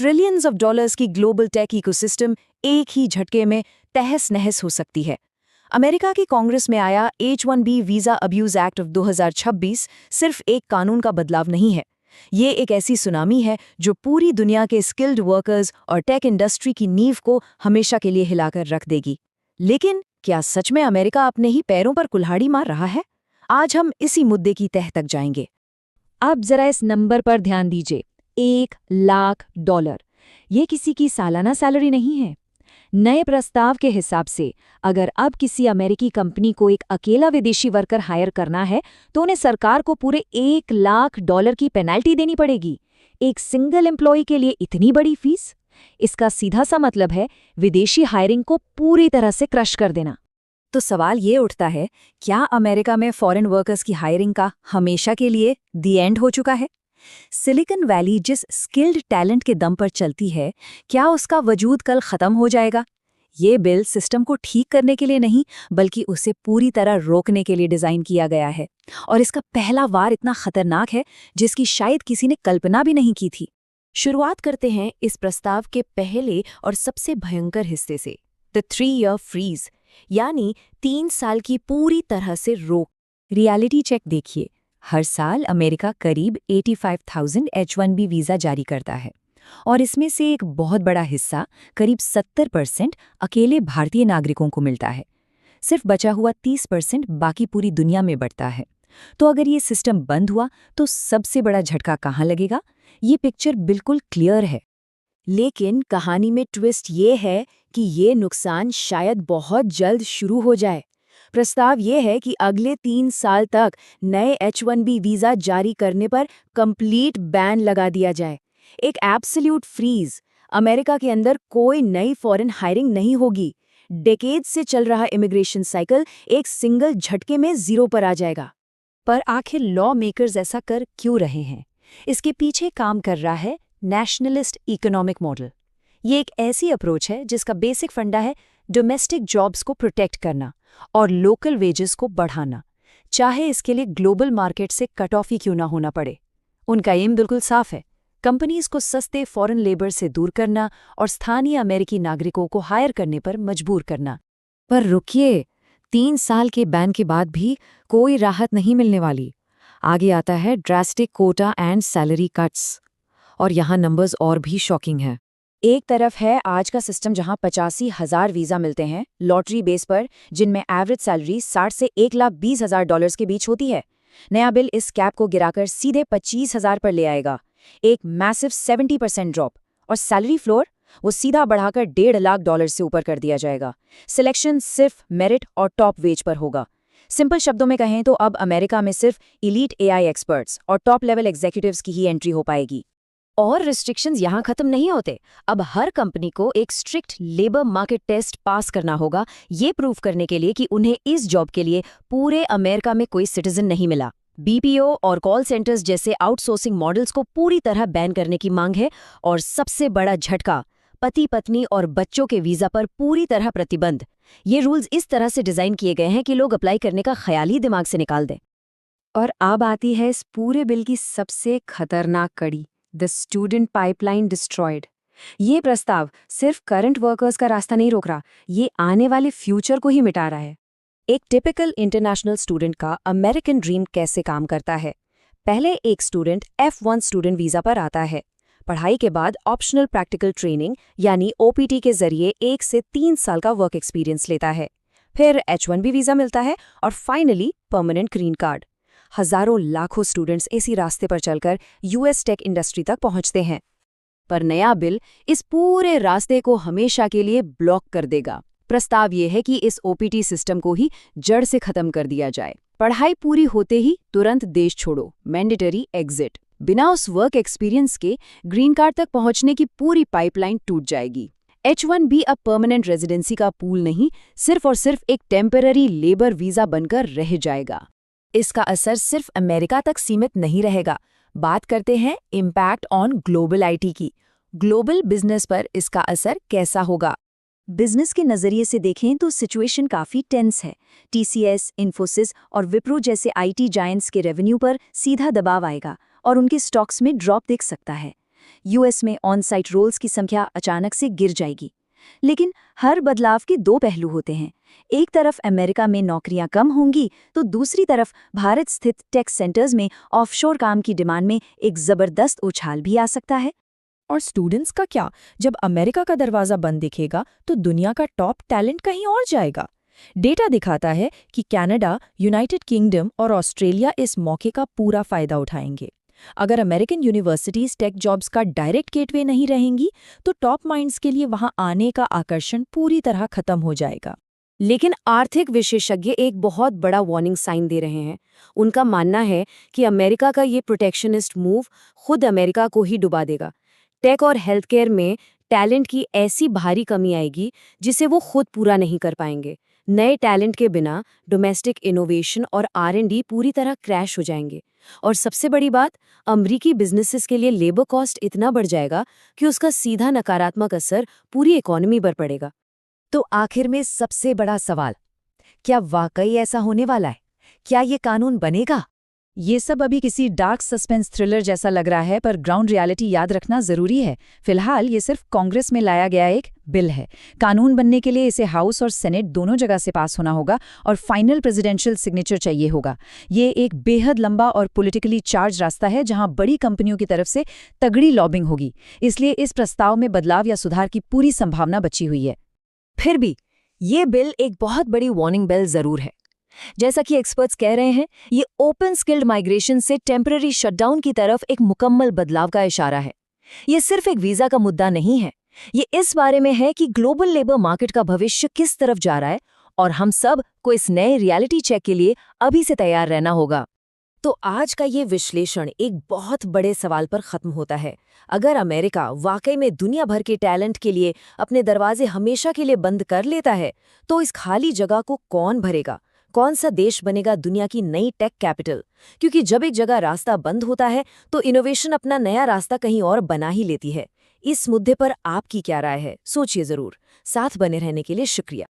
Trillions of dollars की global tech ecosystem एक ही झटके में तहस नहस हो सकती है। अमेरिका की कांग्रेस में आया H-1B visa abuse act of 2026 सिर्फ एक कानून का बदलाव नहीं है। ये एक ऐसी सुनामी है जो पूरी दुनिया के स्किल्ड वर्कर्स और टेक इंडस्ट्री की नींव को हमेशा के लिए हिलाकर रख देगी। लेकिन क्या सच में अमेरिका अपने ही पैरों पर कुल्हाड़ी मार रहा है? आज हम इसी मुद्दे की तह तक जाएंगे। अब जरा इस नंबर पर ध्यान दीजिए, $1,00,000। ये किसी की सालाना सैलरी नहीं है। नए प्रस्ताव के हिसाब से अगर अब किसी अमेरिकी कंपनी को एक अकेला विदेशी वर्कर हायर करना है तो उन्हें सरकार को पूरे $1,00,000 की पेनल्टी देनी पड़ेगी। एक सिंगल एम्प्लॉय के लिए इतनी बड़ी फीस? इसका सीधा सा मतलब है विदेशी हायरिंग को पूरी तरह से क्रश कर देना। तो सवाल ये उठता है, क्या अमेरिका में फॉरेन वर्कर्स की हायरिंग का हमेशा के लिए दी एंड हो चुका है? सिलिकॉन वैली जिस स्किल्ड टैलेंट के दम पर चलती है, क्या उसका वजूद कल खत्म हो जाएगा? ये बिल सिस्टम को ठीक करने के लिए नहीं, बल्कि उसे पूरी तरह रोकने के लिए डिजाइन किया गया है। और इसका पहला वार इतना खतरनाक है जिसकी शायद किसी ने कल्पना भी नहीं की थी। शुरुआत करते हैं इस प्रस्ताव के पहले और सबसे भयंकर हिस्से से, द 3-year फ्रीज, यानी 3 साल की पूरी तरह से रोक। रियलिटी चेक देखिए, हर साल अमेरिका करीब 85,000 H-1B वीज़ा जारी करता है और इसमें से एक बहुत बड़ा हिस्सा, करीब 70% अकेले भारतीय नागरिकों को मिलता है। सिर्फ बचा हुआ 30% बाकी पूरी दुनिया में बढ़ता है। तो अगर ये सिस्टम बंद हुआ तो सबसे बड़ा झटका कहाँ लगेगा? ये पिक्चर बिल्कुल क्लियर है। लेकिन कहानी में ट्विस्ट ये है कि ये नुकसान शायद बहुत जल्द शुरू हो जाए। प्रस्ताव ये है कि अगले 3 साल तक नए H-1B वीज़ा जारी करने पर कंप्लीट बैन लगा दिया जाए। एक एब्सोल्यूट फ्रीज। अमेरिका के अंदर कोई नई फॉरेन हायरिंग नहीं होगी। डेकेड से चल रहा इमिग्रेशन साइकिल एक सिंगल झटके में जीरो पर आ जाएगा। पर आखिर लॉ मेकर्स ऐसा कर क्यों रहे हैं? इसके पीछे काम कर रहा है नेशनलिस्ट इकोनॉमिक मॉडल। ये एक ऐसी अप्रोच है जिसका बेसिक फंडा है डोमेस्टिक जॉब्स को प्रोटेक्ट करना और लोकल वेजेस को बढ़ाना, चाहे इसके लिए ग्लोबल मार्केट से कट ऑफ ही क्यों ना होना पड़े। उनका एम बिल्कुल साफ है, कंपनीज को सस्ते फॉरेन लेबर से दूर करना और स्थानीय अमेरिकी नागरिकों को हायर करने पर मजबूर करना। पर रुकिए, 3 साल के बैन के बाद भी कोई राहत नहीं मिलने वाली। आगे आता है drastic quota and salary cuts, और यहाँ नंबर्स और भी शॉकिंग हैं। एक तरफ है आज का सिस्टम जहां 85,000 वीज़ा मिलते हैं लॉटरी बेस पर, जिनमें एवरेज सैलरी 60 से $1,20,000 के बीच होती है। नया बिल इस कैप को गिराकर सीधे 25,000 पर ले आएगा, एक मैसिव 70% ड्रॉप। और सैलरी फ्लोर वो सीधा बढ़ाकर $1.5 लाख से ऊपर कर दिया जाएगा। सिलेक्शन सिर्फ मेरिट और टॉप वेज पर होगा। सिंपल शब्दों में कहें तो अब अमेरिका में सिर्फ इलीट AI एक्सपर्ट्स और टॉप लेवल एग्जीक्यूटिव्स की ही एंट्री हो पाएगी। और रिस्ट्रिक्शंस यहाँ खत्म नहीं होते। अब हर कंपनी को एक strict labour market test pass करना होगा, ये प्रूव करने के लिए कि उन्हें इस जॉब के लिए पूरे अमेरिका में कोई सिटीजन नहीं मिला। BPO और कॉल सेंटर्स जैसे आउटसोर्सिंग मॉडल्स को पूरी तरह बैन करने की मांग है। और सबसे बड़ा झटका, पति पत्नी और बच्चों के वीजा पर पूरी तरह प्रतिबंध। ये रूल्स इस तरह से डिजाइन किए गए हैं कि लोग अप्लाई करने का ख्याल ही दिमाग से निकाल दें। और अब आती है इस पूरे बिल की सबसे खतरनाक कड़ी, द स्टूडेंट पाइपलाइन डिस्ट्रॉयड। ये प्रस्ताव सिर्फ करंट वर्कर्स का रास्ता नहीं रोक रहा, ये आने वाले फ्यूचर को ही मिटा रहा है। एक टिपिकल इंटरनेशनल स्टूडेंट का अमेरिकन ड्रीम कैसे काम करता है? पहले एक स्टूडेंट F1 स्टूडेंट वीजा पर आता है। पढ़ाई के बाद ऑप्शनल प्रैक्टिकल ट्रेनिंग यानी OPT के जरिए 1 से 3 साल का वर्क एक्सपीरियंस लेता है। फिर H-1B वीजा मिलता है और फाइनली परमानेंट ग्रीन कार्ड। हजारों लाखों स्टूडेंट्स इसी रास्ते पर चलकर US टेक इंडस्ट्री तक पहुंचते हैं। पर नया बिल इस पूरे रास्ते को हमेशा के लिए ब्लॉक कर देगा। प्रस्ताव ये है कि इस OPT सिस्टम को ही जड़ से खत्म कर दिया जाए। पढ़ाई पूरी होते ही तुरंत देश छोड़ो, मैंडेटरी एग्जिट। बिना उस वर्क एक्सपीरियंस के ग्रीन कार्ड तक पहुंचने की पूरी पाइपलाइन टूट जाएगी। H-1B अब परमानेंट रेजिडेंसी का पूल नहीं, सिर्फ और सिर्फ एक टेम्पररी लेबर वीजा बनकर रह जाएगा। इसका असर सिर्फ अमेरिका तक सीमित नहीं रहेगा। बात करते हैं इम्पैक्ट ऑन ग्लोबल IT की। ग्लोबल बिजनेस पर इसका असर कैसा होगा? बिजनेस के नजरिए से देखें तो सिचुएशन काफी टेंस है। TCS, इन्फोसिस और विप्रो जैसे IT जायंट्स के रेवेन्यू पर सीधा दबाव आएगा और उनके स्टॉक्स में ड्रॉप दिख सकता है। यूएस में ऑन साइट रोल्स की संख्या अचानक से गिर जाएगी। लेकिन हर बदलाव के दो पहलू होते हैं। एक तरफ अमेरिका में नौकरियां कम होंगी तो दूसरी तरफ भारत स्थित टेक सेंटर्स में ऑफशोर काम की डिमांड में एक जबरदस्त उछाल भी आ सकता है। और स्टूडेंट्स का क्या? जब अमेरिका का दरवाजा बंद दिखेगा तो दुनिया का टॉप टैलेंट कहीं और जाएगा। डेटा दिखाता है कि कनाडा, यूनाइटेड किंगडम और ऑस्ट्रेलिया इस मौके का पूरा फायदा उठाएंगे। अगर अमेरिकन यूनिवर्सिटीज टेक जॉब्स का डायरेक्ट गेटवे नहीं रहेंगी तो टॉप माइंड्स के लिए वहां आने का आकर्षण पूरी तरह खत्म हो जाएगा। लेकिन आर्थिक विशेषज्ञ एक बहुत बड़ा वार्निंग साइन दे रहे हैं। उनका मानना है कि अमेरिका का ये प्रोटेक्शनिस्ट मूव खुद अमेरिका को ही डुबा देगा। टेक और हेल्थ केयर में टैलेंट की ऐसी भारी कमी आएगी जिसे वो खुद पूरा नहीं कर पाएंगे। नए टैलेंट के बिना डोमेस्टिक इनोवेशन और R&D पूरी तरह क्रैश हो जाएंगे। और सबसे बड़ी बात, अमरीकी बिजनेसेस के लिए लेबर कॉस्ट इतना बढ़ जाएगा कि उसका सीधा नकारात्मक असर पूरी इकोनॉमी पर पड़ेगा। तो आखिर में सबसे बड़ा सवाल, क्या वाकई ऐसा होने वाला है? क्या ये कानून बनेगा? ये सब अभी किसी डार्क सस्पेंस थ्रिलर जैसा लग रहा है, पर ग्राउंड रियलिटी याद रखना जरूरी है। फिलहाल ये सिर्फ कांग्रेस में लाया गया एक बिल है। कानून बनने के लिए इसे हाउस और सेनेट दोनों जगह से पास होना होगा और फाइनल प्रेसिडेंशियल सिग्नेचर चाहिए होगा। ये एक बेहद लंबा और पॉलिटिकली चार्ज रास्ता है जहां बड़ी कंपनियों की तरफ से तगड़ी लॉबिंग होगी। इसलिए इस प्रस्ताव में बदलाव या सुधार की पूरी संभावना बची हुई है। फिर भी ये बिल एक बहुत बड़ी वार्निंग बेल जरूर है। जैसा कि एक्सपर्ट्स कह रहे हैं, ये ओपन स्किल्ड माइग्रेशन से टेम्पररी शटडाउन की तरफ एक मुकम्मल बदलाव का इशारा है। ये सिर्फ एक वीजा का मुद्दा नहीं है, ये इस बारे में है कि ग्लोबल लेबर मार्केट का भविष्य किस तरफ जा रहा है और हम सब को इस नए रियलिटी चेक के लिए अभी से तैयार रहना होगा। तो आज का ये विश्लेषण एक बहुत बड़े सवाल पर खत्म होता है। अगर अमेरिका वाकई में दुनिया भर के टैलेंट के लिए अपने दरवाजे हमेशा के लिए बंद कर लेता है, तो इस खाली जगह को कौन भरेगा? कौन सा देश बनेगा दुनिया की नई टेक कैपिटल? क्योंकि जब एक जगह रास्ता बंद होता है तो इनोवेशन अपना नया रास्ता कहीं और बना ही लेती है। इस मुद्दे पर आपकी क्या राय है? सोचिए जरूर। साथ बने रहने के लिए शुक्रिया।